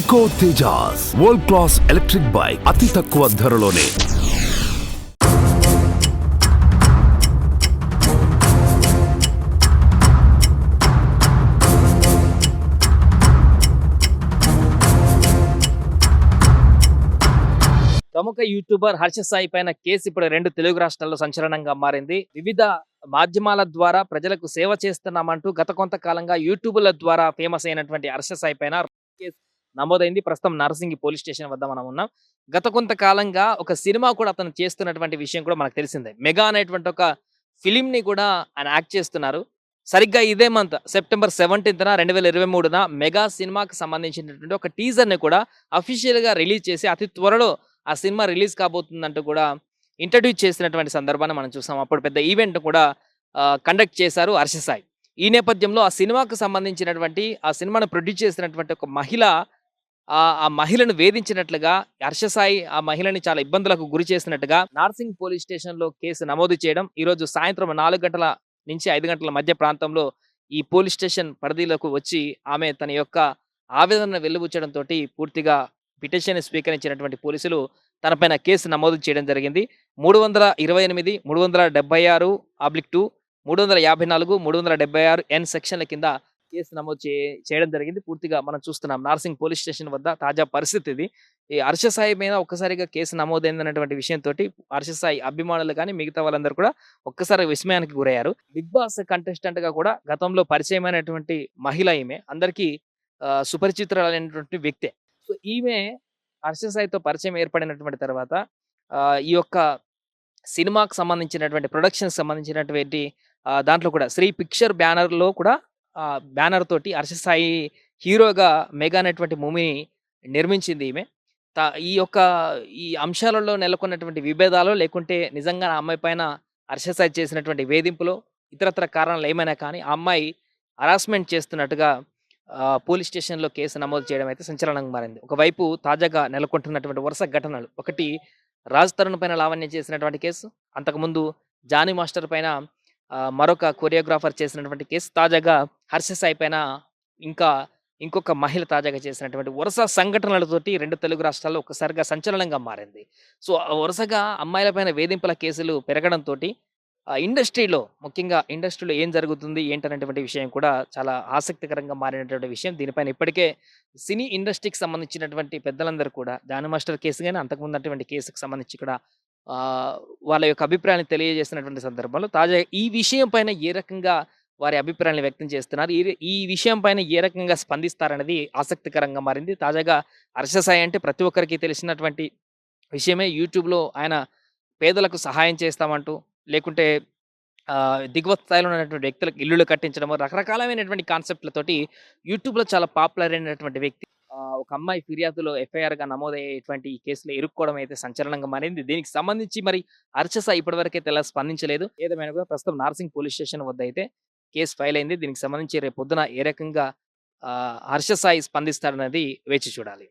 Eco Tejas world class electric bike అతి తక్కువ ధరలోనే. ప్రముఖ యూట్యూబర్ హర్ష సాయి పైన కేసు ఇప్పుడు 2 తెలుగు రాష్ట్రాల్లో సంచలనంగా మారింది. వివిధ మాధ్యమాల ద్వారా ప్రజలకు సేవ చేస్తున్నామంటూ గత కొంతకాలంగా యూట్యూబ్‌ల ద్వారా ఫేమస్ అయినటువంటి హర్ష సాయి పైన కేసు నమోదైంది. ప్రస్తుతం నర్సింగి పోలీస్ స్టేషన్ వద్ద మనం ఉన్నాం. గత కొంతకాలంగా ఒక సినిమా కూడా అతను చేస్తున్నటువంటి విషయం కూడా మనకు తెలిసిందే. 'మెగా' అనేటువంటి ఒక ఫిల్మ్‌ని కూడా ఆయన యాక్ట్ చేస్తున్నారు. సరిగ్గా ఇదే మంత్ సెప్టెంబర్ 17న 2023న 'మెగా' సినిమాకి సంబంధించినటువంటి ఒక టీజర్‌ని కూడా అఫీషియల్‌గా రిలీజ్ చేసి అతి త్వరలో ఆ సినిమా రిలీజ్ కాబోతుందంటూ కూడా ఇంట్రడ్యూస్ చేసినటువంటి సందర్భాన్ని మనం చూసాం. అప్పుడు పెద్ద ఈవెంట్ కూడా కండక్ట్ చేశారు హర్ష సాయి. ఈ నేపథ్యంలో ఆ సినిమాకు సంబంధించినటువంటి ఆ సినిమాను ప్రొడ్యూస్ చేసినటువంటి ఒక మహిళ ఆ మహిళను వేధించినట్లుగా హర్ష సాయి ఆ మహిళని చాలా ఇబ్బందులకు గురి చేసినట్టుగా నార్సింగ్ పోలీస్ స్టేషన్‌లో కేసు నమోదు చేయడం, ఈరోజు సాయంత్రం 4 గంటల నుంచి 5 గంటల మధ్య ప్రాంతంలో ఈ పోలీస్ స్టేషన్ పరిధిలోకి వచ్చి ఆమె తన యొక్క ఆవేదనను వెలిబుచ్చడంతోటి పూర్తిగా పిటిషన్ స్వీకరించినటువంటి పోలీసులు తనపైన కేసు నమోదు చేయడం జరిగింది. 328, 376/2, 354, 376 ఎన్ సెక్షన్ల కింద కేసు నమోదు చేయడం జరిగింది. పూర్తిగా మనం చూస్తున్నాం నార్సింగ్ పోలీస్ స్టేషన్ వద్ద తాజా పరిస్థితి ఇది. ఈ హర్ష సాయి మీద ఒక్కసారిగా కేసు నమోదైందన్నటువంటి విషయంతోటి హర్ష సాయి అభిమానులు కానీ మిగతా వాళ్ళందరూ కూడా ఒక్కసారి విస్మయానికి గురయ్యారు. బిగ్ బాస్ కంటెస్టెంట్ గా కూడా గతంలో పరిచయమైనటువంటి మహిళ ఈమె. అందరికీ సుపరిచితురాలైనటువంటి వ్యక్తే. సో ఈమె హర్ష సాయితో పరిచయం ఏర్పడినటువంటి తర్వాత ఈ యొక్క సినిమాకి సంబంధించినటువంటి ప్రొడక్షన్‌కి సంబంధించినటువంటి దాంట్లో కూడా శ్రీ పిక్చర్ బ్యానర్‌లో కూడా బ్యానర్ తోటి హర్ష సాయి హీరోగా 'మెగా' అనేటువంటి మూవీని నిర్మించింది ఈమె. ఈ యొక్క ఈ అంశాలలో నెలకొన్నటువంటి విభేదాలో లేకుంటే నిజంగా ఆ అమ్మాయి పైన హర్ష సాయి చేసినటువంటి వేధింపులో ఇతరత్ర కారణాలు ఏమైనా కానీ ఆ అమ్మాయి హరాస్మెంట్ చేస్తున్నట్టుగా పోలీస్ స్టేషన్‌లో కేసు నమోదు చేయడం అయితే సంచలనంగా మారింది. ఒకవైపు తాజాగా నెలకొంటున్నటువంటి వరుస ఘటనలు. ఒకటి రాజ్ తరుణ్ పైన లావణ్య చేసినటువంటి కేసు. అంతకుముందు జానీ మాస్టర్ పైన మరొక కొరియోగ్రాఫర్ చేసినటువంటి కేసు. తాజాగా హర్ష సాయి పైన ఇంకా ఇంకొక మహిళ తాజాగా చేసినటువంటి వరుస సంఘటనలతోటి 2 తెలుగు రాష్ట్రాల్లో ఒక్కసారిగా సంచలనంగా మారింది. సో వరుసగా అమ్మాయిల పైన వేధింపుల కేసులు పెరగడంతోటి ఇండస్ట్రీలో ముఖ్యంగా ఇండస్ట్రీలో ఏం జరుగుతుంది ఏంటనేటువంటి విషయం కూడా చాలా ఆసక్తికరంగా మారినటువంటి విషయం. దీనిపైన ఇప్పటికే సినీ ఇండస్ట్రీకి సంబంధించినటువంటి పెద్దలందరూ కూడా జానీ మాస్టర్ కేసు గాని, అంతకుముందు అటువంటి కేసుకు సంబంధించి కూడా వాళ్ళ యొక్క అభిప్రాయాన్ని తెలియజేసినటువంటి సందర్భంలో తాజాగా ఈ విషయం పైన ఏ రకంగా వారి అభిప్రాయాన్ని వ్యక్తం చేస్తున్నారు, ఈ విషయం పైన ఏ రకంగా స్పందిస్తారనేది ఆసక్తికరంగా మారింది. తాజాగా హర్ష సాయి అంటే ప్రతి ఒక్కరికి తెలిసినటువంటి విషయమే. యూట్యూబ్‌లో ఆయన పేదలకు సహాయం చేస్తామంటూ లేకుంటే దిగువ స్థాయిలో ఉన్నటువంటి వ్యక్తులకు ఇల్లులు కట్టించడము, రకరకాలమైనటువంటి కాన్సెప్ట్‌లతోటి యూట్యూబ్‌లో చాలా పాపులర్ అయినటువంటి వ్యక్తి. ఒక అమ్మాయి ఫిర్యాదులో ఎఫ్ఐఆర్‌గా నమోదయ్యేటువంటి ఈ కేసులో ఇరుక్కోవడం అయితే సంచలనంగా మారింది. దీనికి సంబంధించి మరి హర్ష సాయి ఇప్పటివరకైతే ఎలా స్పందించలేదు. ఏదేమైనా కూడా ప్రస్తుతం నార్సింగ్ పోలీస్ స్టేషన్ వద్ద అయితే కేసు ఫైల్ అయింది. దీనికి సంబంధించి రేపు పొద్దున ఏ రకంగా హర్ష సాయి స్పందిస్తాడనేది వేచి చూడాలి.